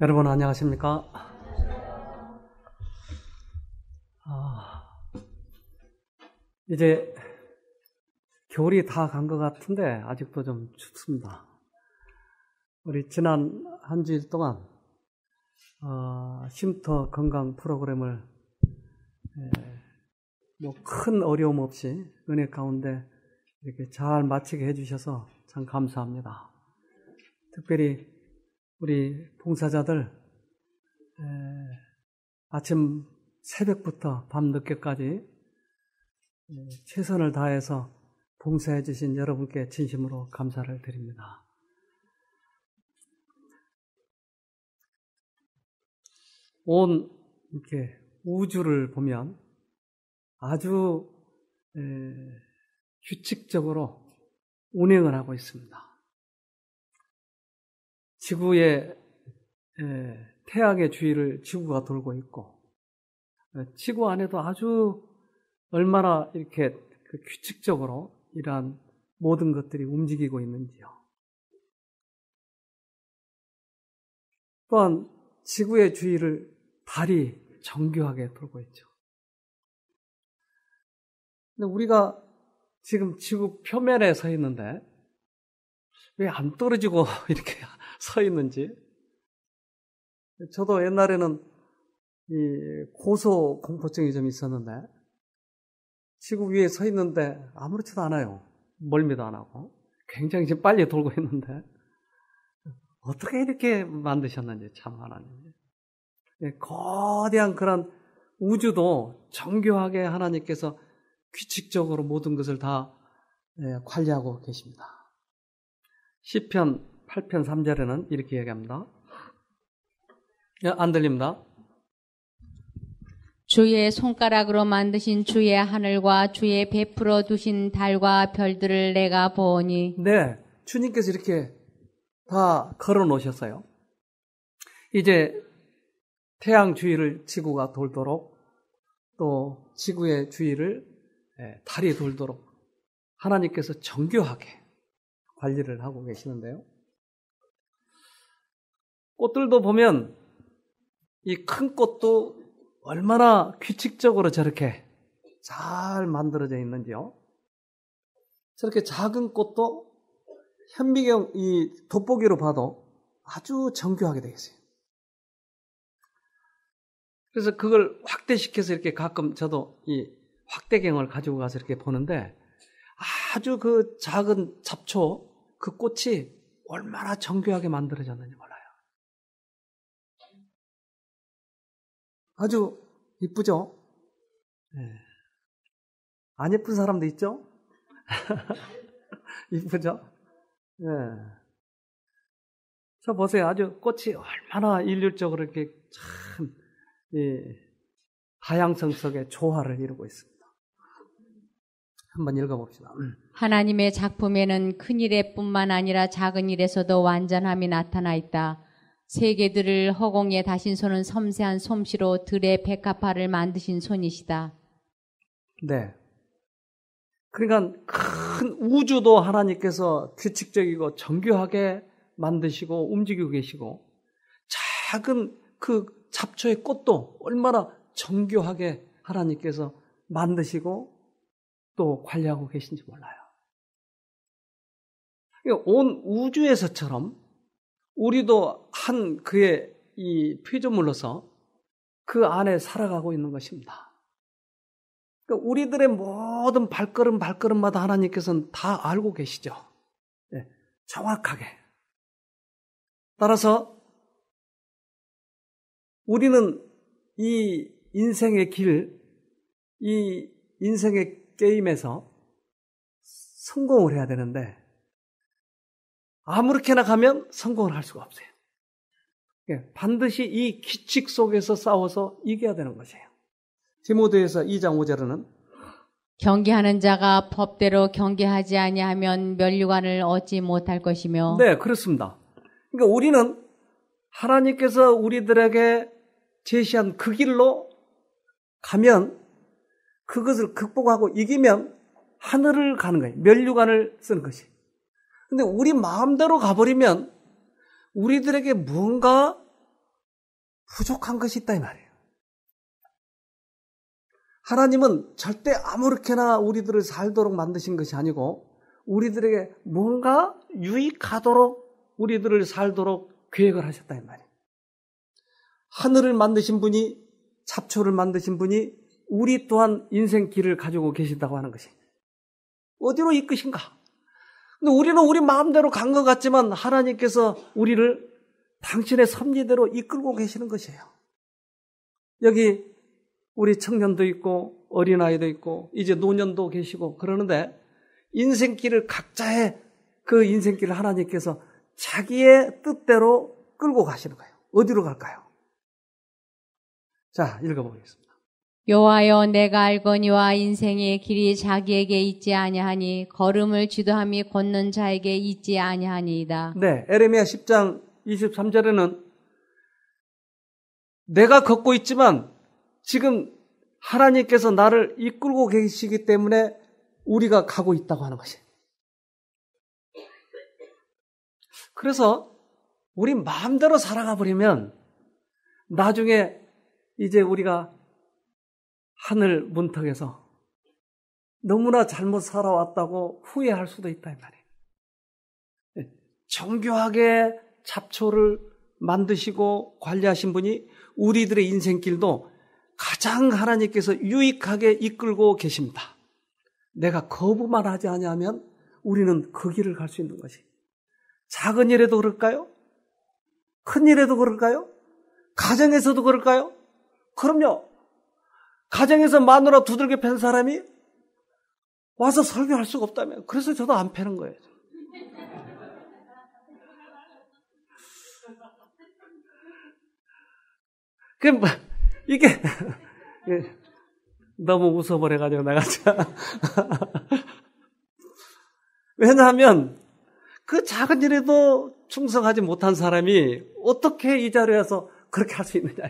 여러분 안녕하십니까? 이제 겨울이 다 간 것 같은데 아직도 좀 춥습니다. 우리 지난 한 주일 동안 쉼터 건강 프로그램을 뭐 큰 어려움 없이 은혜 가운데 이렇게 잘 마치게 해주셔서 참 감사합니다. 특별히 우리 봉사자들 아침 새벽부터 밤늦게까지 최선을 다해서 봉사해 주신 여러분께 진심으로 감사를 드립니다. 온 이렇게 우주를 보면 아주 규칙적으로 운행을 하고 있습니다. 지구의 태양의 주위를 지구가 돌고 있고, 지구 안에도 아주 얼마나 이렇게 규칙적으로 이러한 모든 것들이 움직이고 있는지요. 또한 지구의 주위를 달이 정교하게 돌고 있죠. 근데 우리가 지금 지구 표면에 서 있는데 왜 안 떨어지고 이렇게 서 있는지. 저도 옛날에는 이 고소 공포증이 좀 있었는데 지구 위에 서 있는데 아무렇지도 않아요. 멀미도 안 하고 굉장히 지금 빨리 돌고 있는데 어떻게 이렇게 만드셨는지 참 하나님. 거대한 그런 우주도 정교하게 하나님께서 규칙적으로 모든 것을 다 관리하고 계십니다. 시편 8편 3절에는 이렇게 얘기합니다. 안 들립니다. 주의 손가락으로 만드신 주의 하늘과 주의 베풀어 두신 달과 별들을 내가 보니. 네, 주님께서 이렇게 다 걸어 놓으셨어요. 이제 태양 주위를 지구가 돌도록, 또 지구의 주위를 달이 돌도록 하나님께서 정교하게 관리를 하고 계시는데요. 꽃들도 보면 이 큰 꽃도 얼마나 규칙적으로 저렇게 잘 만들어져 있는지요. 저렇게 작은 꽃도 현미경 이 돋보기로 봐도 아주 정교하게 되어 있어요. 그래서 그걸 확대시켜서 이렇게 가끔 저도 이 확대경을 가지고 가서 이렇게 보는데 아주 그 작은 잡초, 그 꽃이 얼마나 정교하게 만들어졌는지 몰라요. 아주 이쁘죠? 네. 안 예쁜 사람도 있죠? 이쁘죠? 네. 저 보세요. 아주 꽃이 얼마나 일률적으로 이렇게 참 다양성 속에 조화를 이루고 있습니다. 한번 읽어봅시다. 하나님의 작품에는 큰 일에뿐만 아니라 작은 일에서도 완전함이 나타나 있다. 세계들을 허공에 다신 손은 섬세한 솜씨로 들의 백합화를 만드신 손이시다. 네. 그러니까 큰 우주도 하나님께서 규칙적이고 정교하게 만드시고 움직이고 계시고, 작은 그 잡초의 꽃도 얼마나 정교하게 하나님께서 만드시고 또 관리하고 계신지 몰라요. 온 우주에서처럼 우리도 한 그의 이 피조물로서 그 안에 살아가고 있는 것입니다. 그러니까 우리들의 모든 발걸음마다 하나님께서는 다 알고 계시죠. 네, 정확하게. 따라서 우리는 이 인생의 길, 이 인생의 게임에서 성공을 해야 되는데 아무렇게나 가면 성공을 할 수가 없어요. 반드시 이 규칙 속에서 싸워서 이겨야 되는 것이에요. 디모데후서 2장 5절에는 경계하는 자가 법대로 경계하지 아니하면 면류관을 얻지 못할 것이며. 네, 그렇습니다. 그러니까 우리는 하나님께서 우리들에게 제시한 그 길로 가면 그것을 극복하고 이기면 하늘을 가는 거예요. 면류관을 쓰는 것이. 근데 우리 마음대로 가버리면 우리들에게 무언가 부족한 것이 있다 이 말이에요. 하나님은 절대 아무렇게나 우리들을 살도록 만드신 것이 아니고 우리들에게 뭔가 유익하도록 우리들을 살도록 계획을 하셨다 이 말이에요. 하늘을 만드신 분이, 잡초를 만드신 분이 우리 또한 인생길을 가지고 계신다고 하는 것이 어디로 이끄신가? 근데 우리는 우리 마음대로 간 것 같지만 하나님께서 우리를 당신의 섭리대로 이끌고 계시는 것이에요. 여기 우리 청년도 있고 어린아이도 있고 이제 노년도 계시고 그러는데 인생길을 각자의 그 인생길을 하나님께서 자기의 뜻대로 끌고 가시는 거예요. 어디로 갈까요? 자, 읽어보겠습니다. 여호와여 내가 알거니와 인생의 길이 자기에게 있지 아니하니 걸음을 지도함이 걷는 자에게 있지 아니하니이다. 네, 에레미야 10장 23절에는 내가 걷고 있지만 지금 하나님께서 나를 이끌고 계시기 때문에 우리가 가고 있다고 하는 것이에요. 그래서 우리 마음대로 살아가 버리면 나중에 이제 우리가 하늘 문턱에서 너무나 잘못 살아왔다고 후회할 수도 있다 이 말이에요. 정교하게 잡초를 만드시고 관리하신 분이 우리들의 인생길도 가장 하나님께서 유익하게 이끌고 계십니다. 내가 거부만 하지 않으면 우리는 그 길을 갈 수 있는 것이. 작은 일에도 그럴까요? 큰 일에도 그럴까요? 가정에서도 그럴까요? 그럼요. 가정에서 마누라 두들겨 팬 사람이 와서 설교할 수가 없다면 그래서 저도 안 패는 거예요. 그럼 이게 너무 웃어버려가지고 내가 왜냐하면 그 작은 일에도 충성하지 못한 사람이 어떻게 이 자리에 와서 그렇게 할 수 있느냐.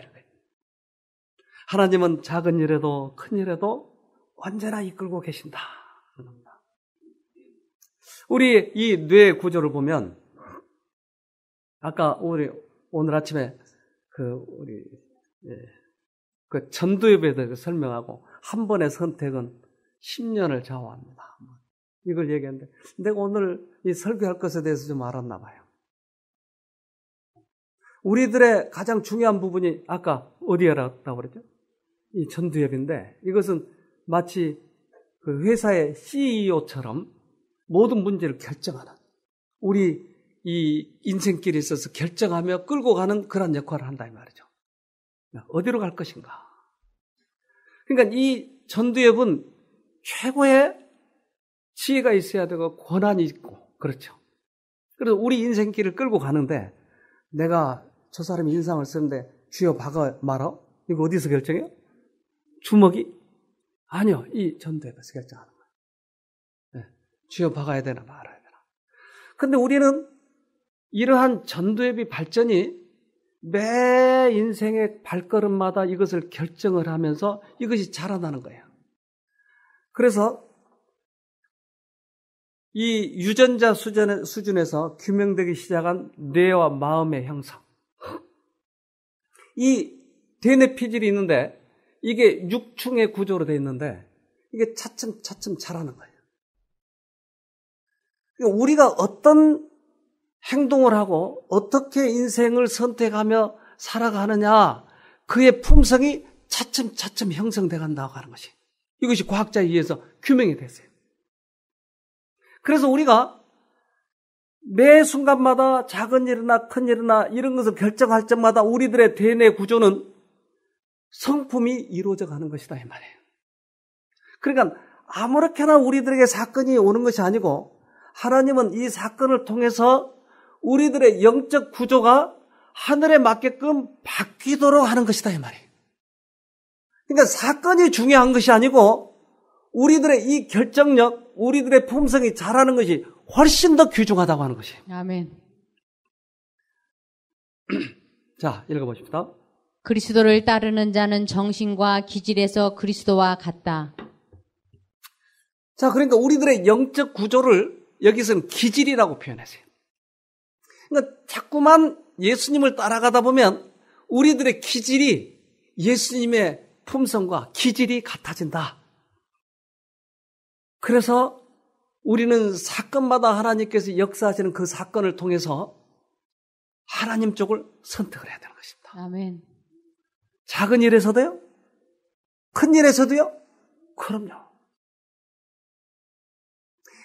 하나님은 작은 일에도 큰 일에도 언제나 이끌고 계신다. 우리 이 뇌 구조를 보면 아까 우리 오늘 아침에 우리 전두엽에 대해서 설명하고 한 번의 선택은 10년을 좌우합니다. 이걸 얘기했는데 내가 오늘 이 설교할 것에 대해서 좀 알았나 봐요. 우리들의 가장 중요한 부분이 아까 어디에 알았다고 그랬죠? 이 전두엽인데 이것은 마치 그 회사의 CEO처럼 모든 문제를 결정하는 우리 이 인생길에 있어서 결정하며 끌고 가는 그런 역할을 한다 이 말이죠. 어디로 갈 것인가? 그러니까 이 전두엽은 최고의 지혜가 있어야 되고 권한이 있고 그렇죠. 그래서 우리 인생길을 끌고 가는데 내가 저 사람이 인상을 쓰는데 쥐어 박아 말아? 이거 어디서 결정해요? 주먹이? 아니요. 이 전두엽에서 결정하는 거예요. 네. 쥐어 박아야 되나 말아야 되나. 근데 우리는 이러한 전두엽이 발전이 매 인생의 발걸음마다 이것을 결정을 하면서 이것이 자라나는 거예요. 그래서 이 유전자 수준에서 규명되기 시작한 뇌와 마음의 형성. 이 대뇌 피질이 있는데 이게 6층의 구조로 되어 있는데 이게 차츰차츰 자라는 거예요. 그러니까 우리가 어떤 행동을 하고 어떻게 인생을 선택하며 살아가느냐 그의 품성이 차츰차츰 형성돼 간다고 하는 것이 이것이 과학자에 의해서 규명이 됐어요. 그래서 우리가 매 순간마다 작은 일이나 큰 일이나 이런 것을 결정할 때마다 우리들의 대뇌 구조는 성품이 이루어져 가는 것이다 이 말이에요. 그러니까 아무렇게나 우리들에게 사건이 오는 것이 아니고 하나님은 이 사건을 통해서 우리들의 영적 구조가 하늘에 맞게끔 바뀌도록 하는 것이다 이 말이에요. 그러니까 사건이 중요한 것이 아니고 우리들의 이 결정력, 우리들의 품성이 자라는 것이 훨씬 더 귀중하다고 하는 것이에요. 아멘. 자, 읽어보십시다. 그리스도를 따르는 자는 정신과 기질에서 그리스도와 같다. 자, 그러니까 우리들의 영적 구조를 여기서는 기질이라고 표현했어요. 그러니까 자꾸만 예수님을 따라가다 보면 우리들의 기질이 예수님의 품성과 기질이 같아진다. 그래서 우리는 사건마다 하나님께서 역사하시는 그 사건을 통해서 하나님 쪽을 선택을 해야 되는 것입니다. 아멘. 작은 일에서도요? 큰 일에서도요? 그럼요.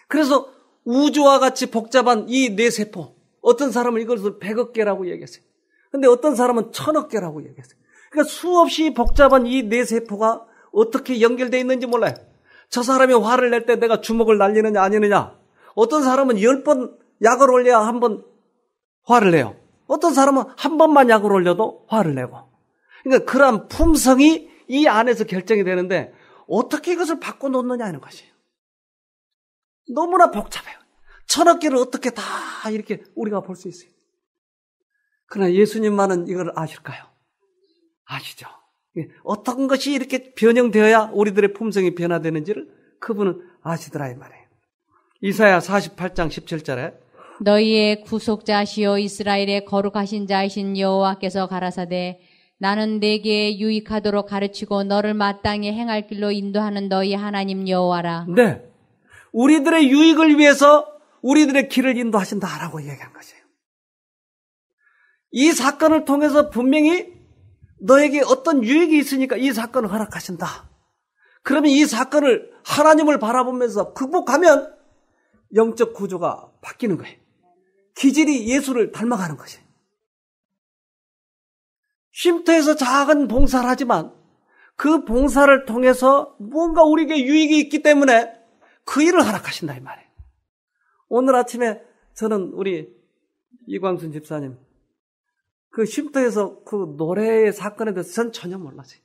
그래서 우주와 같이 복잡한 이 뇌세포, 어떤 사람은 이것을 100억 개라고 얘기했어요. 근데 어떤 사람은 1000억 개라고 얘기했어요. 그러니까 수없이 복잡한 이 뇌세포가 어떻게 연결되어 있는지 몰라요. 저 사람이 화를 낼 때 내가 주먹을 날리느냐 아니느냐. 어떤 사람은 10번 약을 올려야 한 번 화를 내요. 어떤 사람은 한 번만 약을 올려도 화를 내고. 그러니까 그러한 품성이 이 안에서 결정이 되는데 어떻게 이것을 바꿔놓느냐 하는 것이에요. 너무나 복잡해요. 1000억 개를 어떻게 다 이렇게 우리가 볼 수 있어요. 그러나 예수님만은 이걸 아실까요? 아시죠? 어떤 것이 이렇게 변형되어야 우리들의 품성이 변화되는지를 그분은 아시더라 이 말이에요. 이사야 48장 17절에 너희의 구속자시요 이스라엘의 거룩하신 자이신 여호와께서 가라사대 나는 내게 유익하도록 가르치고 너를 마땅히 행할 길로 인도하는 너희 하나님 여호와라. 네, 우리들의 유익을 위해서 우리들의 길을 인도하신다라고 얘기한 것이에요. 이 사건을 통해서 분명히 너에게 어떤 유익이 있으니까 이 사건을 허락하신다. 그러면 이 사건을 하나님을 바라보면서 극복하면 영적 구조가 바뀌는 거예요. 기질이 예수를 닮아가는 것이에요. 쉼터에서 작은 봉사를 하지만 그 봉사를 통해서 뭔가 우리에게 유익이 있기 때문에 그 일을 허락하신다 이 말이에요. 오늘 아침에 저는 우리 이광순 집사님 그 쉼터에서 그 노래의 사건에 대해서 전 전혀 몰랐어요.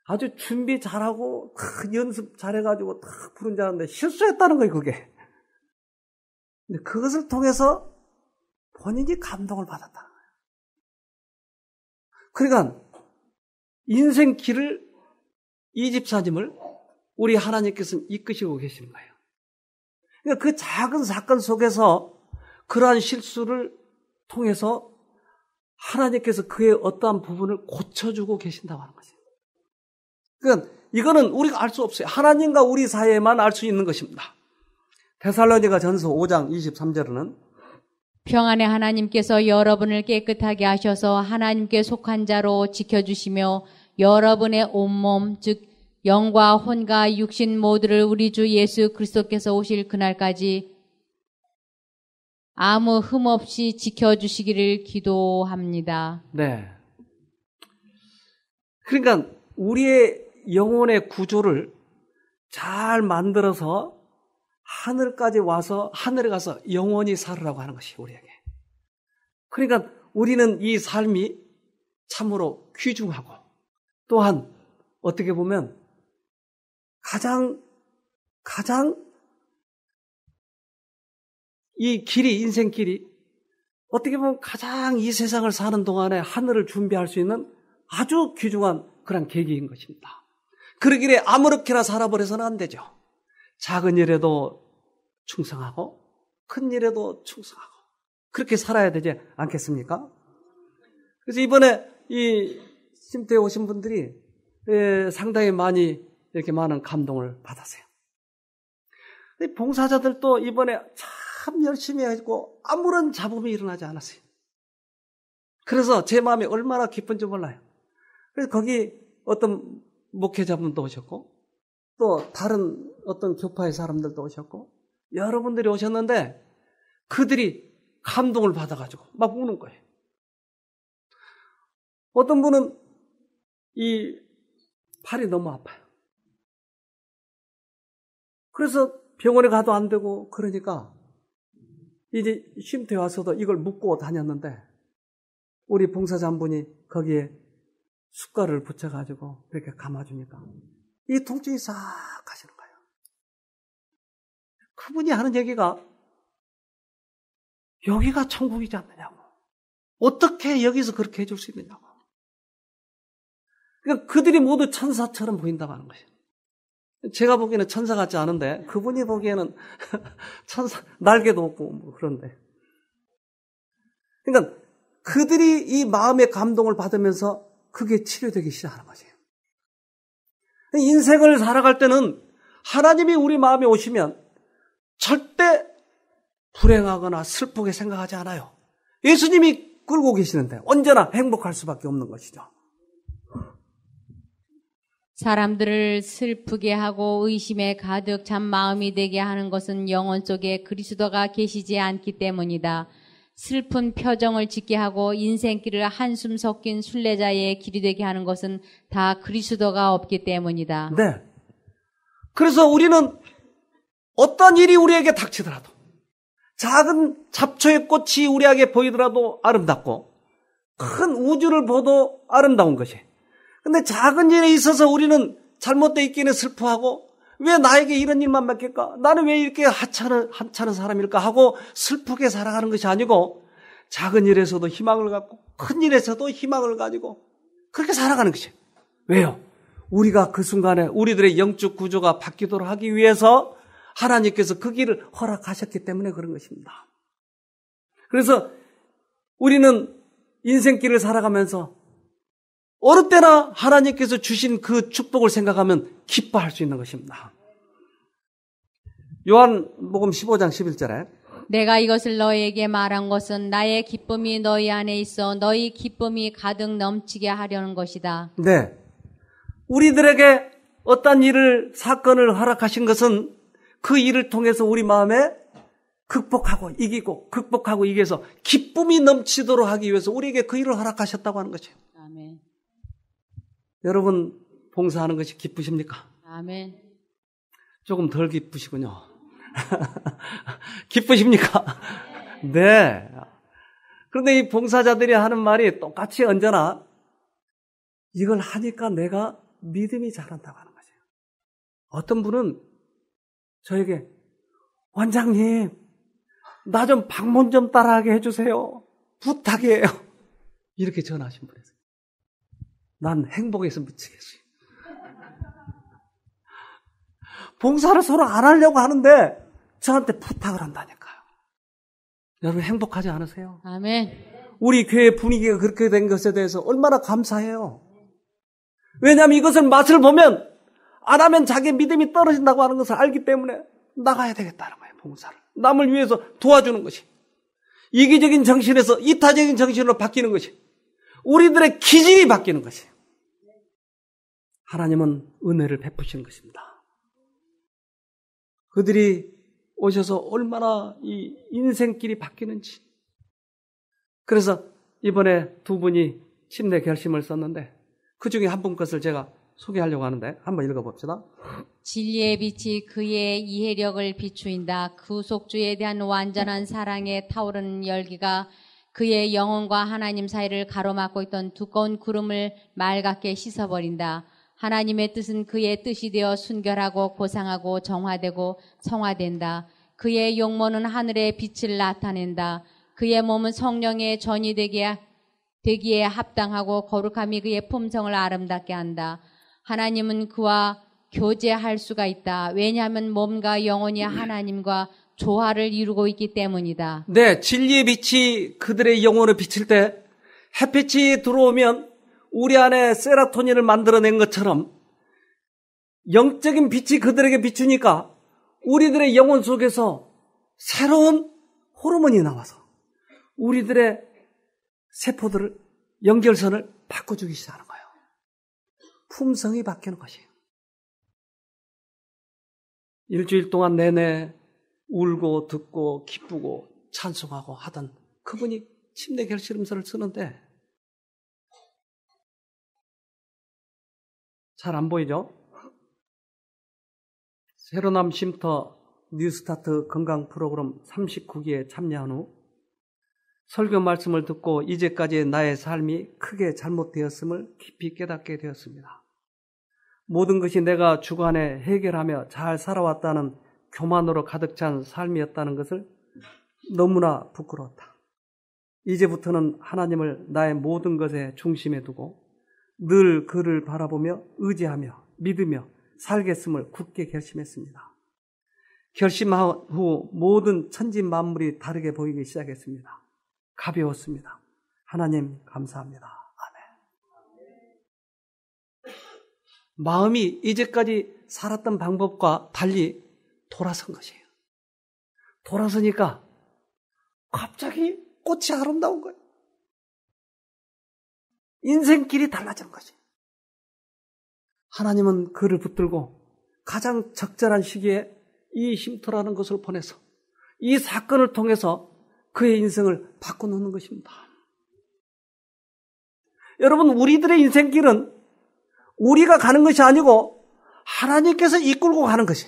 아주 준비 잘하고 연습 잘해가지고 딱 부른 줄 알았는데 실수했다는 거예요 그게. 근데 그것을 통해서 본인이 감동을 받았다는 거예요. 그러니까 인생 길을 이 집사님을 우리 하나님께서는 이끄시고 계시는 거예요. 그러니까 그 작은 사건 속에서 그러한 실수를 통해서 하나님께서 그의 어떠한 부분을 고쳐주고 계신다고 하는 거죠. 그러니까 이거는 우리가 알 수 없어요. 하나님과 우리 사이에만 알 수 있는 것입니다. 데살로니가 전서 5장 23절에는 평안의 하나님께서 여러분을 깨끗하게 하셔서 하나님께 속한 자로 지켜주시며 여러분의 온몸 즉 영과 혼과 육신 모두를 우리 주 예수 그리스도께서 오실 그날까지 아무 흠 없이 지켜주시기를 기도합니다. 네. 그러니까 우리의 영혼의 구조를 잘 만들어서 하늘까지 와서 하늘에 가서 영원히 살으라고 하는 것이 우리에게. 그러니까 우리는 이 삶이 참으로 귀중하고 또한 어떻게 보면 가장 이 길이 인생길이 어떻게 보면 가장 이 세상을 사는 동안에 하늘을 준비할 수 있는 아주 귀중한 그런 계기인 것입니다. 그러기에 아무렇게나 살아버려서는 안 되죠. 작은 일에도 충성하고 큰 일에도 충성하고 그렇게 살아야 되지 않겠습니까? 그래서 이번에 이 쉼터에 오신 분들이 상당히 많이 이렇게 많은 감동을 받았어요. 봉사자들도 이번에 참 열심히 했고 아무런 잡음이 일어나지 않았어요. 그래서 제 마음이 얼마나 기쁜지 몰라요. 그래서 거기 어떤 목회자분도 오셨고 또 다른 어떤 교파의 사람들도 오셨고 여러분들이 오셨는데 그들이 감동을 받아가지고 막 우는 거예요. 어떤 분은 이 팔이 너무 아파요. 그래서 병원에 가도 안 되고 그러니까 이제 쉼터에 와서도 이걸 묶고 다녔는데 우리 봉사자 한 분이 거기에 숟가락을 붙여가지고 이렇게 감아주니까 이 통증이 싹 가시는 거예요. 그분이 하는 얘기가 여기가 천국이지 않느냐고. 어떻게 여기서 그렇게 해줄 수 있느냐고. 그러니까 그들이 모두 천사처럼 보인다고 하는 것이에요. 제가 보기에는 천사 같지 않은데 그분이 보기에는 천사 날개도 없고 뭐 그런데. 그러니까 그들이 이 마음의 감동을 받으면서 그게 치료되기 시작하는 거지. 인생을 살아갈 때는 하나님이 우리 마음에 오시면 절대 불행하거나 슬프게 생각하지 않아요. 예수님이 끌고 계시는데 언제나 행복할 수밖에 없는 것이죠. 사람들을 슬프게 하고 의심에 가득 찬 마음이 되게 하는 것은 영혼 속에 그리스도가 계시지 않기 때문이다. 슬픈 표정을 짓게 하고 인생길을 한숨 섞인 순례자의 길이 되게 하는 것은 다 그리스도가 없기 때문이다. 네. 그래서 우리는 어떤 일이 우리에게 닥치더라도 작은 잡초의 꽃이 우리에게 보이더라도 아름답고 큰 우주를 보도 아름다운 것이. 근데 작은 일에 있어서 우리는 잘못되어 있기는 슬퍼하고 왜 나에게 이런 일만 맡길까? 나는 왜 이렇게 하찮은 사람일까? 하고 슬프게 살아가는 것이 아니고 작은 일에서도 희망을 갖고 큰 일에서도 희망을 가지고 그렇게 살아가는 것이에요. 왜요? 우리가 그 순간에 우리들의 영적 구조가 바뀌도록 하기 위해서 하나님께서 그 길을 허락하셨기 때문에 그런 것입니다. 그래서 우리는 인생길을 살아가면서 어느 때나 하나님께서 주신 그 축복을 생각하면 기뻐할 수 있는 것입니다. 요한복음 15장 11절에 내가 이것을 너희에게 말한 것은 나의 기쁨이 너희 안에 있어 너희 기쁨이 가득 넘치게 하려는 것이다. 네, 우리들에게 어떤 일을 사건을 허락하신 것은 그 일을 통해서 우리 마음에 극복하고 이겨서 기쁨이 넘치도록 하기 위해서 우리에게 그 일을 허락하셨다고 하는 것이에요. 아멘. 여러분 봉사하는 것이 기쁘십니까? 아멘. 조금 덜 기쁘시군요. 기쁘십니까? 네. 그런데 이 봉사자들이 하는 말이 똑같이 언제나 이걸 하니까 내가 믿음이 자란다고 하는 거죠. 어떤 분은 저에게 원장님 나 좀 방문 좀 따라하게 해주세요. 부탁이에요. 이렇게 전화하신 분이 있어요. 난 행복해서 미치겠어요. 봉사를 서로 안 하려고 하는데 저한테 부탁을 한다니까요. 여러분 행복하지 않으세요? 아멘. 우리 교회 분위기가 그렇게 된 것에 대해서 얼마나 감사해요. 왜냐하면 이것을 맛을 보면 안 하면 자기 믿음이 떨어진다고 하는 것을 알기 때문에 나가야 되겠다는 거예요. 봉사를. 남을 위해서 도와주는 것이. 이기적인 정신에서 이타적인 정신으로 바뀌는 것이. 우리들의 기질이 바뀌는 것이. 하나님은 은혜를 베푸시는 것입니다. 그들이 오셔서 얼마나 이 인생길이 바뀌는지. 그래서 이번에 두 분이 침례 결심을 썼는데 그 중에 한 분 것을 제가 소개하려고 하는데 한번 읽어봅시다. 진리의 빛이 그의 이해력을 비추인다. 구속주에 대한 완전한 사랑에 타오르는 열기가 그의 영혼과 하나님 사이를 가로막고 있던 두꺼운 구름을 맑게 씻어버린다. 하나님의 뜻은 그의 뜻이 되어 순결하고 고상하고 정화되고 성화된다. 그의 용모는 하늘의 빛을 나타낸다. 그의 몸은 성령의 전이 되기에 합당하고 거룩함이 그의 품성을 아름답게 한다. 하나님은 그와 교제할 수가 있다. 왜냐하면 몸과 영혼이 하나님과 조화를 이루고 있기 때문이다. 네, 진리의 빛이 그들의 영혼을 비칠 때 햇빛이 들어오면 우리 안에 세라토닌을 만들어낸 것처럼 영적인 빛이 그들에게 비추니까 우리들의 영혼 속에서 새로운 호르몬이 나와서 우리들의 세포들을 연결선을 바꿔주기 시작하는 거예요. 품성이 바뀌는 것이에요. 일주일 동안 내내 울고 듣고 기쁘고 찬송하고 하던 그분이 침례 결심서를 쓰는데 잘 안 보이죠? 새로남 쉼터 뉴스타트 건강 프로그램 39기에 참여한 후 설교 말씀을 듣고 이제까지의 나의 삶이 크게 잘못되었음을 깊이 깨닫게 되었습니다. 모든 것이 내가 주관해 해결하며 잘 살아왔다는 교만으로 가득 찬 삶이었다는 것을 너무나 부끄러웠다. 이제부터는 하나님을 나의 모든 것의 중심에 두고 늘 그를 바라보며 의지하며 믿으며 살겠음을 굳게 결심했습니다. 결심한 후 모든 천지 만물이 다르게 보이기 시작했습니다. 가벼웠습니다. 하나님 감사합니다. 아멘. 마음이 이제까지 살았던 방법과 달리 돌아선 것이에요. 돌아서니까 갑자기 꽃이 아름다운 거예요. 인생길이 달라진 거지. 하나님은 그를 붙들고 가장 적절한 시기에 이 쉼터라는 것을 보내서 이 사건을 통해서 그의 인생을 바꿔놓는 것입니다. 여러분, 우리들의 인생길은 우리가 가는 것이 아니고 하나님께서 이끌고 가는 것이.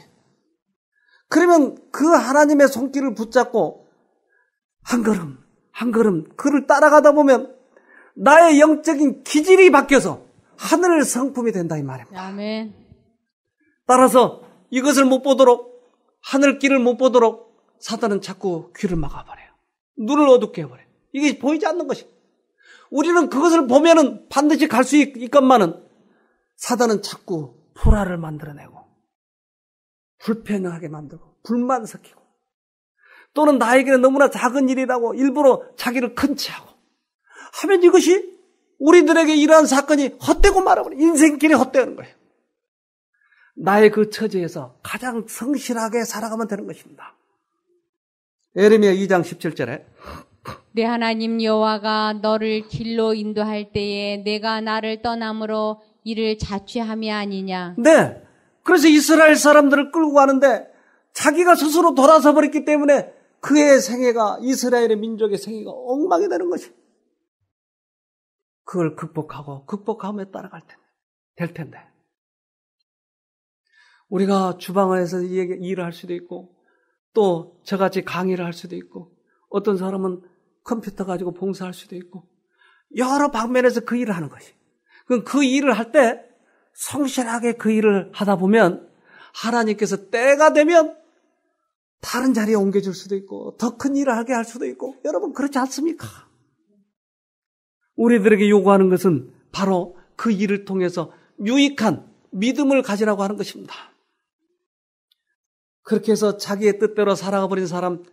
그러면 그 하나님의 손길을 붙잡고 한 걸음 한 걸음 그를 따라가다 보면 나의 영적인 기질이 바뀌어서 하늘 성품이 된다 이 말입니다. 아멘. 따라서 이것을 못 보도록, 하늘길을 못 보도록 사단은 자꾸 귀를 막아버려요. 눈을 어둡게 해버려요. 이게 보이지 않는 것이. 우리는 그것을 보면은 반드시 갈 수 있건만은 사단은 자꾸 불화를 만들어내고 불편하게 만들고 불만 섞이고 또는 나에게는 너무나 작은 일이라고 일부러 자기를 큰 체하고 하면 이것이 우리들에게 이러한 사건이 헛되고 말아버려요. 인생길이 헛되는 거예요. 나의 그 처지에서 가장 성실하게 살아가면 되는 것입니다. 예레미야 2장 17절에 내 하나님 여호와가 너를 길로 인도할 때에 내가 나를 떠남으로 이를 자취함이 아니냐. 네. 그래서 이스라엘 사람들을 끌고 가는데 자기가 스스로 돌아서 버렸기 때문에 그의 생애가, 이스라엘의 민족의 생애가 엉망이 되는 것이. 그걸 극복하며 따라갈 텐데, 될 텐데. 우리가 주방 안에서 일을 할 수도 있고, 또 저같이 강의를 할 수도 있고, 어떤 사람은 컴퓨터 가지고 봉사할 수도 있고, 여러 방면에서 그 일을 하는 것이. 그럼 그 일을 할 때 성실하게 그 일을 하다 보면 하나님께서 때가 되면 다른 자리에 옮겨줄 수도 있고 더 큰 일을 하게 할 수도 있고. 여러분 그렇지 않습니까? 우리들에게 요구하는 것은 바로 그 일을 통해서 유익한 믿음을 가지라고 하는 것입니다. 그렇게 해서 자기의 뜻대로 살아가 버린 사람,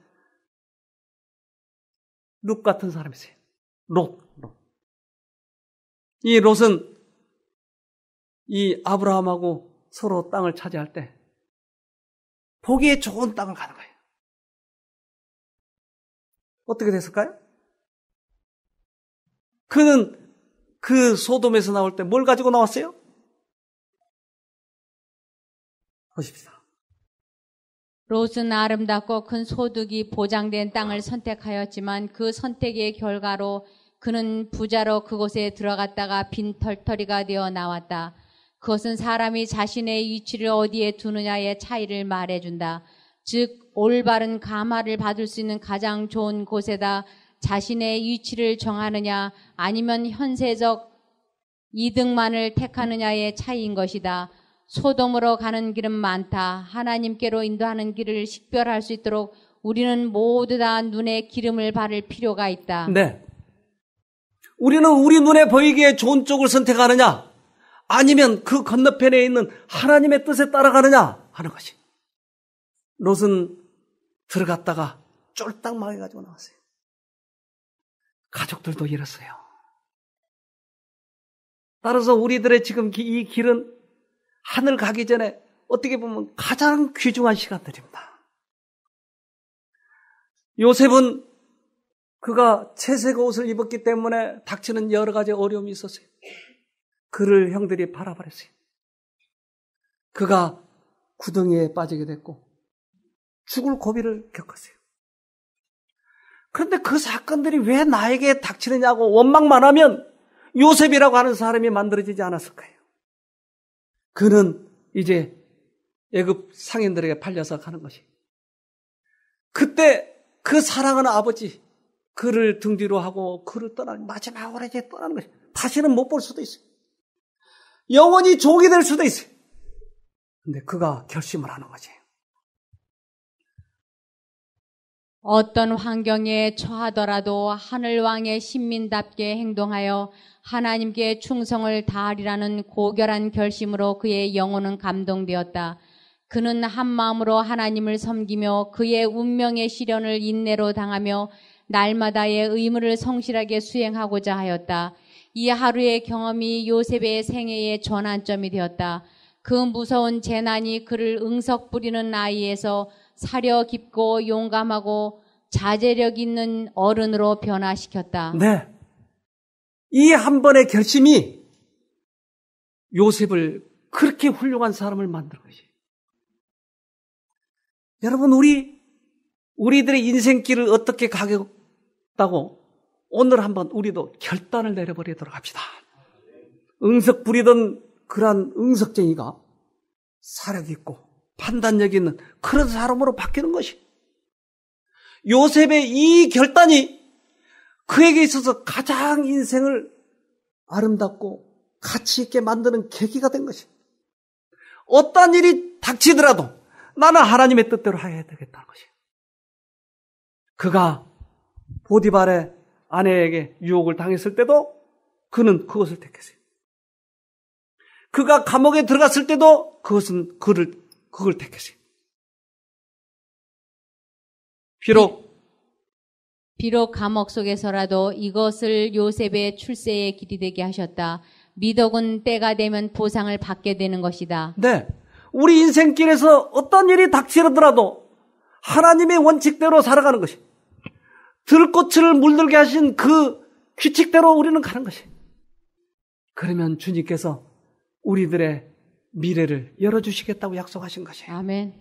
룻 같은 사람이 있어요. 롯. 이 롯은 이 아브라함하고 서로 땅을 차지할 때 보기에 좋은 땅을 가는 거예요. 어떻게 됐을까요? 그는 그 소돔에서 나올 때 뭘 가지고 나왔어요? 보십시다. 롯은 아름답고 큰 소득이 보장된 땅을 선택하였지만 그 선택의 결과로 그는 부자로 그곳에 들어갔다가 빈털터리가 되어 나왔다. 그것은 사람이 자신의 위치를 어디에 두느냐의 차이를 말해준다. 즉 올바른 감화를 받을 수 있는 가장 좋은 곳에다 자신의 위치를 정하느냐 아니면 현세적 이득만을 택하느냐의 차이인 것이다. 소돔으로 가는 길은 많다. 하나님께로 인도하는 길을 식별할 수 있도록 우리는 모두 다 눈에 기름을 바를 필요가 있다. 네. 우리는 우리 눈에 보이기에 좋은 쪽을 선택하느냐 아니면 그 건너편에 있는 하나님의 뜻에 따라가느냐 하는 것이. 롯은 들어갔다가 쫄딱 망해가지고 나왔어요. 가족들도 이랬어요. 따라서 우리들의 지금 이 길은 하늘 가기 전에 어떻게 보면 가장 귀중한 시간들입니다. 요셉은 그가 채색 옷을 입었기 때문에 닥치는 여러 가지 어려움이 있었어요. 그를 형들이 팔아버렸어요. 그가 구덩이에 빠지게 됐고 죽을 고비를 겪었어요. 그런데 그 사건들이 왜 나에게 닥치느냐고 원망만 하면 요셉이라고 하는 사람이 만들어지지 않았을까요? 그는 이제 애굽 상인들에게 팔려서 가는 것이. 그때 그 사랑하는 아버지 그를 등 뒤로 하고 그를 떠나는 마지막으로 이제 떠나는 것이. 다시는 못 볼 수도 있어요. 영원히 종이 될 수도 있어요. 근데 그가 결심을 하는 거지. 어떤 환경에 처하더라도 하늘왕의 신민답게 행동하여 하나님께 충성을 다하리라는 고결한 결심으로 그의 영혼은 감동되었다. 그는 한 마음으로 하나님을 섬기며 그의 운명의 시련을 인내로 당하며 날마다의 의무를 성실하게 수행하고자 하였다. 이 하루의 경험이 요셉의 생애의 전환점이 되었다. 그 무서운 재난이 그를 응석 부리는 나이에서 사려 깊고 용감하고 자제력 있는 어른으로 변화시켰다. 네. 이 한 번의 결심이 요셉을 그렇게 훌륭한 사람을 만든 것이. 여러분, 우리들의 인생길을 어떻게 가겠다고 오늘 한번 우리도 결단을 내려버리도록 합시다. 응석 부리던 그러한 응석쟁이가 사력 있고 판단력 있는 그런 사람으로 바뀌는 것이. 요셉의 이 결단이 그에게 있어서 가장 인생을 아름답고 가치 있게 만드는 계기가 된 것이. 어떤 일이 닥치더라도 나는 하나님의 뜻대로 해야 되겠다는 것이. 그가 보디발의 아내에게 유혹을 당했을 때도 그는 그것을 택했어요. 그가 감옥에 들어갔을 때도 그걸 택했어요. 비록 감옥 속에서라도 이것을 요셉의 출세의 길이 되게 하셨다. 미덕은 때가 되면 보상을 받게 되는 것이다. 네. 우리 인생길에서 어떤 일이 닥치더라도 하나님의 원칙대로 살아가는 것이. 들꽃을 물들게 하신 그 규칙대로 우리는 가는 것이. 그러면 주님께서 우리들의 미래를 열어주시겠다고 약속하신 것이. 아멘.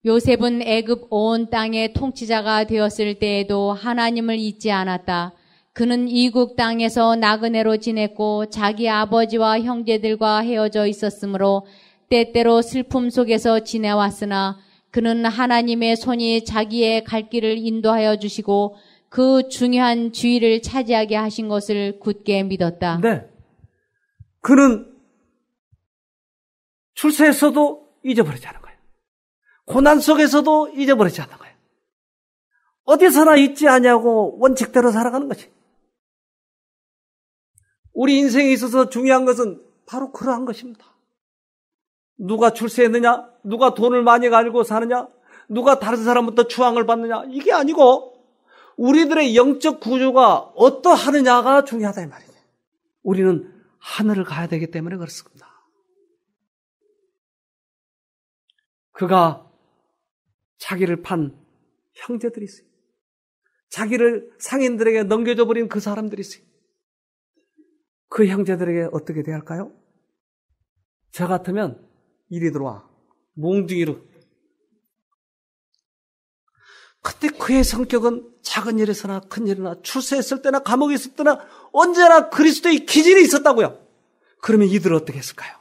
요셉은 애굽 온 땅의 통치자가 되었을 때에도 하나님을 잊지 않았다. 그는 이국 땅에서 나그네로 지냈고 자기 아버지와 형제들과 헤어져 있었으므로 때때로 슬픔 속에서 지내왔으나 그는 하나님의 손이 자기의 갈 길을 인도하여 주시고 그 중요한 주의를 차지하게 하신 것을 굳게 믿었다. 네. 그는 출세에서도 잊어버리지 않은 거예요. 고난 속에서도 잊어버리지 않는 거예요. 어디서나 잊지 아니하고 원칙대로 살아가는 것이. 우리 인생에 있어서 중요한 것은 바로 그러한 것입니다. 누가 출세했느냐? 누가 돈을 많이 가지고 사느냐? 누가 다른 사람부터 추앙을 받느냐? 이게 아니고 우리들의 영적 구조가 어떠하느냐가 중요하다 이 말이에요. 우리는 하늘을 가야 되기 때문에 그렇습니다. 그가 자기를 판 형제들이 있어요. 자기를 상인들에게 넘겨줘 버린 그 사람들이 있어요. 그 형제들에게 어떻게 대할까요? 저 같으면 이리 들어와. 몽둥이로. 그때 그의 성격은 작은 일에서나 큰 일이나 출세했을 때나 감옥에 있을 때나 언제나 그리스도의 기질이 있었다고요. 그러면 이들은 어떻게 했을까요?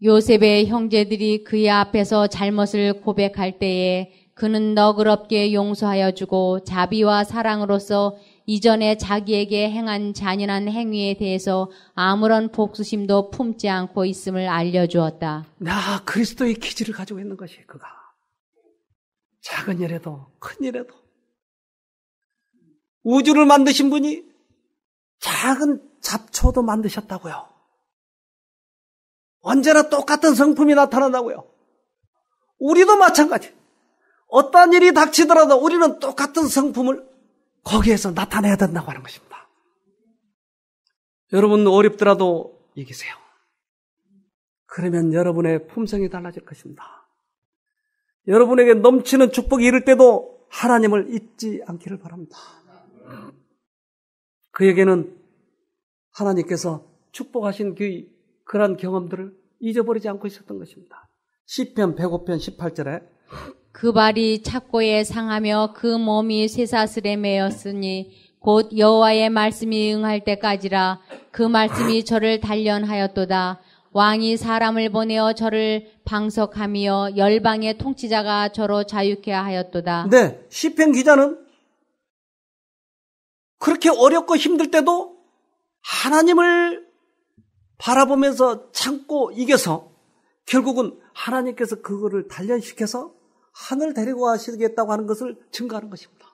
요셉의 형제들이 그의 앞에서 잘못을 고백할 때에 그는 너그럽게 용서하여 주고 자비와 사랑으로서 이전에 자기에게 행한 잔인한 행위에 대해서 아무런 복수심도 품지 않고 있음을 알려주었다. 그리스도의 기질을 가지고 있는 것이 그가. 작은 일에도 큰 일에도. 우주를 만드신 분이 작은 잡초도 만드셨다고요. 언제나 똑같은 성품이 나타난다고요. 우리도 마찬가지. 어떤 일이 닥치더라도 우리는 똑같은 성품을 거기에서 나타내야 된다고 하는 것입니다. 여러분 어렵더라도 이기세요. 그러면 여러분의 품성이 달라질 것입니다. 여러분에게 넘치는 축복이 이를 때도 하나님을 잊지 않기를 바랍니다. 그에게는 하나님께서 축복하신 그런 경험들을 잊어버리지 않고 있었던 것입니다. 시편 105편 18절에 그 발이 착고에 상하며 그 몸이 쇠사슬에 매였으니 곧 여호와의 말씀이 응할 때까지라. 그 말씀이 저를 단련하였도다. 왕이 사람을 보내어 저를 방석하며 열방의 통치자가 저로 자유케 하였도다. 네, 시편 기자는 그렇게 어렵고 힘들 때도 하나님을 바라보면서 참고 이겨서 결국은 하나님께서 그거를 단련시켜서 하늘 데리고 가시겠다고 하는 것을 증거하는 것입니다.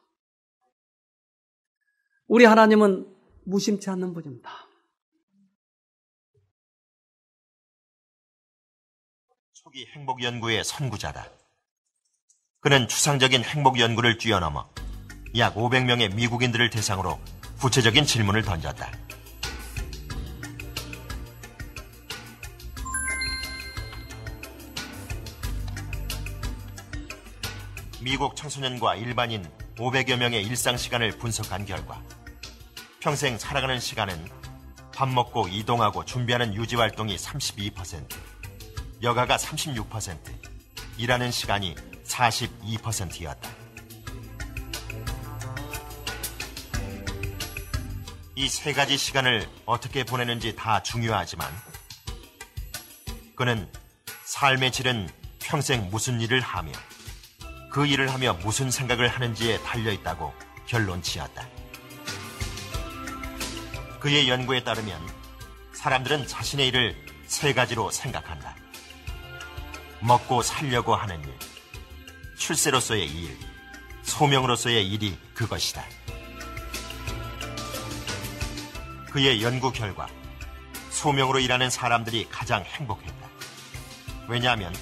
우리 하나님은 무심치 않는 분입니다. 초기 행복 연구의 선구자다. 그는 추상적인 행복 연구를 뛰어넘어 약 500명의 미국인들을 대상으로 구체적인 질문을 던졌다. 미국 청소년과 일반인 500여 명의 일상 시간을 분석한 결과 평생 살아가는 시간은 밥 먹고 이동하고 준비하는 유지활동이 32%, 여가가 36%, 일하는 시간이 42%였다. 이 세 가지 시간을 어떻게 보내는지 다 중요하지만 그는 삶의 질은 평생 무슨 일을 하며 그 일을 하며 무슨 생각을 하는지에 달려있다고 결론 지었다. 그의 연구에 따르면 사람들은 자신의 일을 세 가지로 생각한다. 먹고 살려고 하는 일, 출세로서의 일, 소명으로서의 일이 그것이다. 그의 연구 결과 소명으로 일하는 사람들이 가장 행복했다. 왜냐하면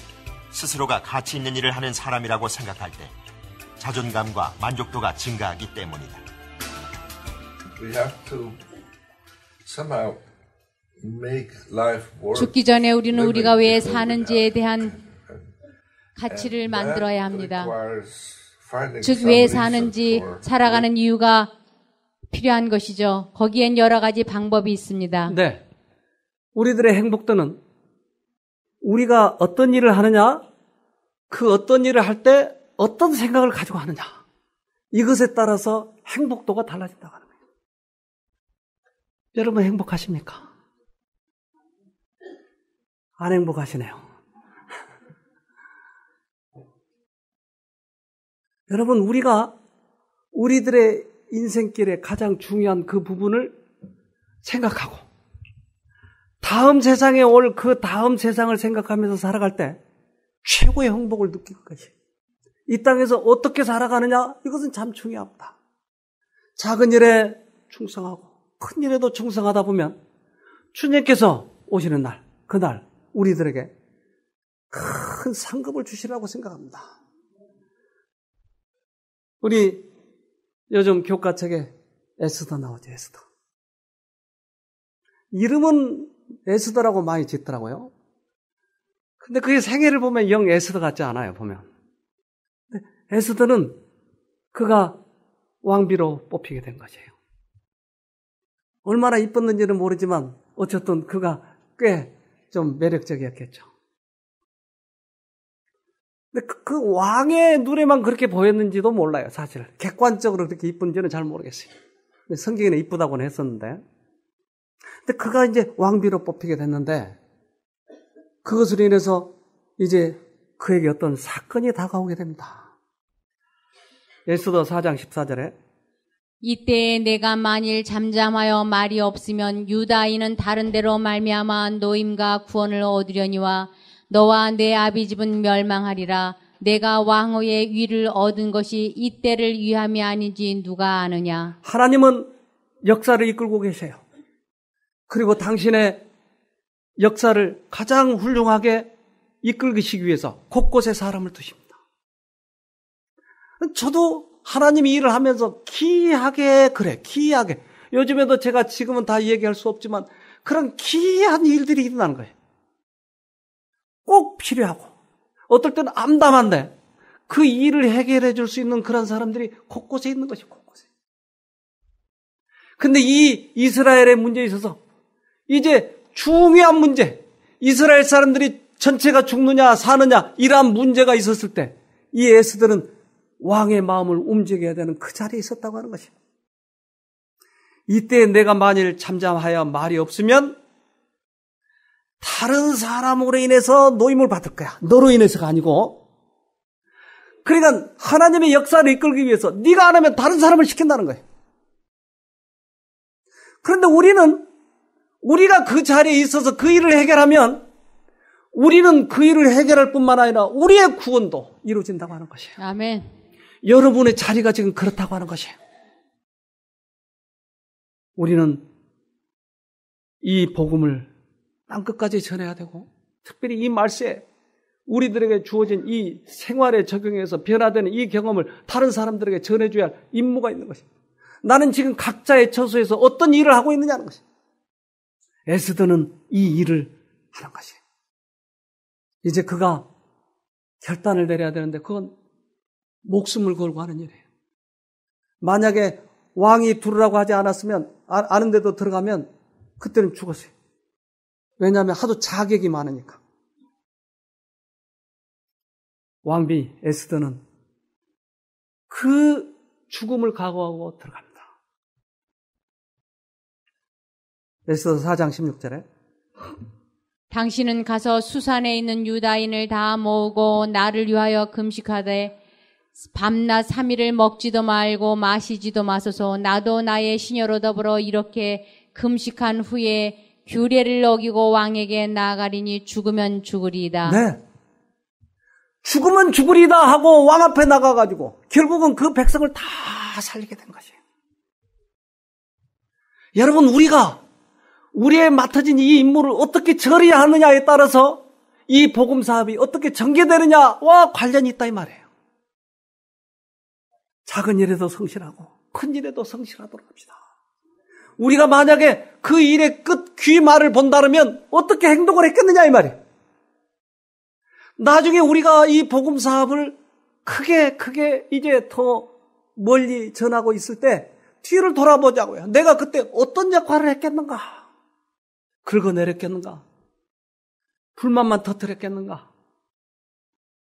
스스로가 가치 있는 일을 하는 사람이라고 생각할 때 자존감과 만족도가 증가하기 때문이다. We have to somehow make life work. 죽기 전에 우리는 우리가 왜 사는지에 대한 가치를 만들어야 합니다. 즉, 왜 사는지 살아가는 이유가 필요한 것이죠. 거기엔 여러 가지 방법이 있습니다. 네. 우리들의 행복도는 우리가 어떤 일을 하느냐, 그 어떤 일을 할 때 어떤 생각을 가지고 하느냐, 이것에 따라서 행복도가 달라진다고 하는 거예요. 여러분 행복하십니까? 안 행복하시네요. 여러분, 우리가 우리들의 인생길의 가장 중요한 그 부분을 생각하고 다음 세상에 올 그 다음 세상을 생각하면서 살아갈 때 최고의 행복을 느낄 것이에요. 이 땅에서 어떻게 살아가느냐, 이것은 참 중요합니다. 작은 일에 충성하고 큰 일에도 충성하다 보면 주님께서 오시는 날, 그날 우리들에게 큰 상급을 주시라고 생각합니다. 우리 요즘 교과책에 에스더 나오죠, 에스더. 이름은 에스더라고 많이 짓더라고요. 근데 그의 생애를 보면 영 에스더 같지 않아요, 보면. 근데 에스더는 그가 왕비로 뽑히게 된 것이에요. 얼마나 이뻤는지는 모르지만 어쨌든 그가 꽤 좀 매력적이었겠죠. 근데 그 왕의 눈에만 그렇게 보였는지도 몰라요, 사실. 객관적으로 그렇게 이쁜지는 잘 모르겠어요. 근데 성경에는 이쁘다고는 했었는데. 근데 그가 이제 왕비로 뽑히게 됐는데, 그것으로 인해서 이제 그에게 어떤 사건이 다가오게 됩니다. 에스더 4장 14절에 이때에 내가 만일 잠잠하여 말이 없으면 유다인은 다른 데로 말미암아 노임과 구원을 얻으려니와 너와 내 아비집은 멸망하리라. 내가 왕의 위를 얻은 것이 이때를 위함이 아니지 누가 아느냐. 하나님은 역사를 이끌고 계세요. 그리고 당신의 역사를 가장 훌륭하게 이끌기시기 위해서 곳곳에 사람을 두십니다. 저도 하나님이 일을 하면서 기이하게, 기이하게. 요즘에도 제가 지금은 다 얘기할 수 없지만 그런 기이한 일들이 일어나는 거예요. 꼭 필요하고 어떨 때는 암담한데 그 일을 해결해 줄 수 있는 그런 사람들이 곳곳에 있는 것이에요. 곳곳에. 근데 이 이스라엘의 문제에 있어서 이제 중요한 문제, 이스라엘 사람들이 전체가 죽느냐 사느냐 이러한 문제가 있었을 때 이 에스더는 왕의 마음을 움직여야 되는 그 자리에 있었다고 하는 것이에요. 이때 내가 만일 잠잠하여 말이 없으면 다른 사람으로 인해서 노임을 받을 거야. 너로 인해서가 아니고. 그러니까 하나님의 역사를 이끌기 위해서 네가 안 하면 다른 사람을 시킨다는 거예요. 그런데 우리가 그 자리에 있어서 그 일을 해결하면 우리는 그 일을 해결할 뿐만 아니라 우리의 구원도 이루어진다고 하는 것이에요. 아멘. 여러분의 자리가 지금 그렇다고 하는 것이에요. 우리는 이 복음을 땅끝까지 전해야 되고 특별히 이 말세에 우리들에게 주어진 이 생활에 적용해서 변화되는 이 경험을 다른 사람들에게 전해줘야 할 임무가 있는 것입니다. 나는 지금 각자의 처소에서 어떤 일을 하고 있느냐는 것입니다. 에스더는 이 일을 하는 것이에요. 이제 그가 결단을 내려야 되는데 그건 목숨을 걸고 하는 일이에요. 만약에 왕이 두르라고 하지 않았으면, 아는데도 들어가면 그때는 죽었어요. 왜냐하면 하도 자격이 많으니까. 왕비 에스더는 그 죽음을 각오하고 들어갑니다. 에스더 4장 16절에 당신은 가서 수산에 있는 유다인을 다 모으고 나를 위하여 금식하되 밤낮 3일을 먹지도 말고 마시지도 마소서. 나도 나의 시녀로 더불어 이렇게 금식한 후에 규례를 어기고 왕에게 나아가리니 죽으면 죽으리이다. 네. 죽으면 죽으리이다 하고 왕 앞에 나가가지고 결국은 그 백성을 다 살리게 된 것이에요. 여러분, 우리가 우리의 맡아진 이 임무를 어떻게 처리하느냐에 따라서 이 복음 사업이 어떻게 전개되느냐와 관련이 있다 이 말이에요. 작은 일에도 성실하고 큰 일에도 성실하도록 합시다. 우리가 만약에 그 일의 끝 귀말을 본다면 어떻게 행동을 했겠느냐 이 말이에요. 나중에 우리가 이 복음 사업을 크게 이제 더 멀리 전하고 있을 때 뒤를 돌아보자고요. 내가 그때 어떤 역할을 했겠는가? 긁어내렸겠는가? 불만만 터뜨렸겠는가?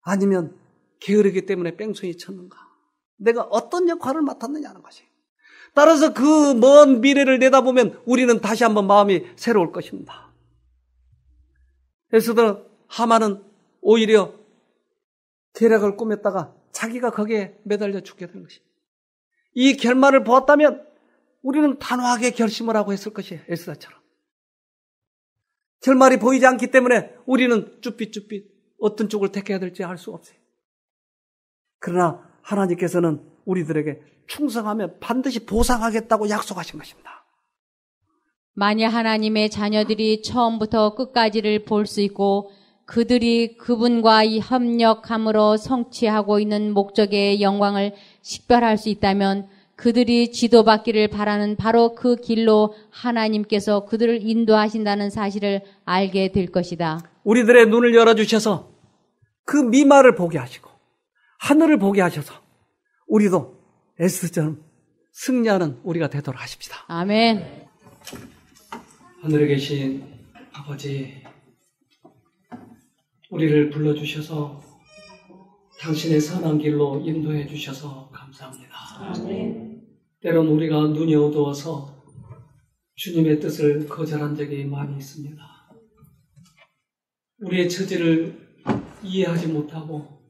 아니면 게으르기 때문에 뺑소니 쳤는가? 내가 어떤 역할을 맡았느냐는 것이. 따라서 그 먼 미래를 내다보면 우리는 다시 한번 마음이 새로울 것입니다. 에스더 하만은 오히려 계략을 꾸몄다가 자기가 거기에 매달려 죽게 된 것입니다. 이 결말을 보았다면 우리는 단호하게 결심을 하고 했을 것이에요. 에스더처럼. 결말이 보이지 않기 때문에 우리는 쭈삣쭈삣 어떤 쪽을 택해야 될지 알 수 없어요. 그러나 하나님께서는 우리들에게 충성하면 반드시 보상하겠다고 약속하신 것입니다. 만약 하나님의 자녀들이 처음부터 끝까지를 볼 수 있고 그들이 그분과 협력함으로 성취하고 있는 목적의 영광을 식별할 수 있다면 그들이 지도받기를 바라는 바로 그 길로 하나님께서 그들을 인도하신다는 사실을 알게 될 것이다. 우리들의 눈을 열어주셔서 그 미말을 보게 하시고 하늘을 보게 하셔서 우리도 에스더처럼 승리하는 우리가 되도록 하십시다. 아멘. 하늘에 계신 아버지, 우리를 불러주셔서 당신의 선한 길로 인도해 주셔서 감사합니다. 아멘. 때론 우리가 눈이 어두워서 주님의 뜻을 거절한 적이 많이 있습니다. 우리의 처지를 이해하지 못하고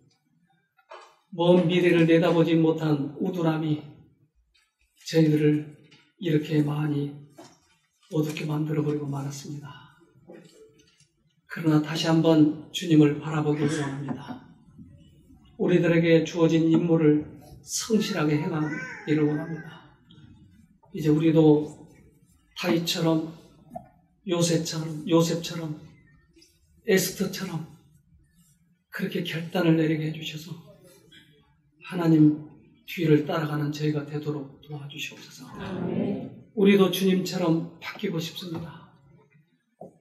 먼 미래를 내다보지 못한 우둔함이 저희들을 이렇게 많이 어둡게 만들어버리고 말았습니다. 그러나 다시 한번 주님을 바라보기를 원합니다. 우리들에게 주어진 임무를 성실하게 행하기를 원합니다. 이제 우리도 다윗처럼 요셉처럼 에스더처럼 그렇게 결단을 내리게 해주셔서 하나님 뒤를 따라가는 저희가 되도록 도와주시옵소서. 우리도 주님처럼 바뀌고 싶습니다.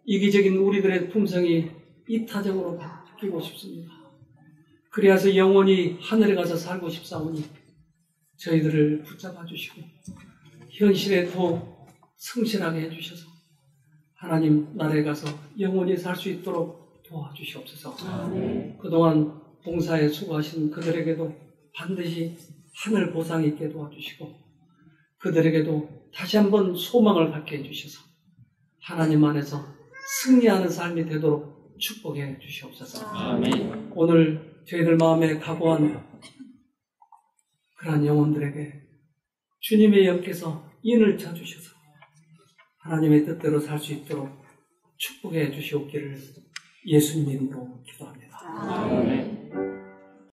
이기적인 우리들의 품성이 이타적으로 바뀌고 싶습니다. 그리하서 영원히 하늘에 가서 살고 싶사오니 저희들을 붙잡아 주시고 현실에 더 성실하게 해주셔서 하나님 나라에 가서 영원히 살 수 있도록 도와주시옵소서. 그동안 봉사에 수고하신 그들에게도 반드시 하늘 보상이 있게 도와주시고 그들에게도 다시 한번 소망을 갖게 해주셔서 하나님 안에서 승리하는 삶이 되도록 축복해 주시옵소서. 아멘. 오늘 저희들 마음에 각오한 그러한 영혼들에게 주님의 옆에서 인을 쳐주셔서 하나님의 뜻대로 살 수 있도록 축복해 주시옵기를 예수님 이름으로 기도합니다. 아멘.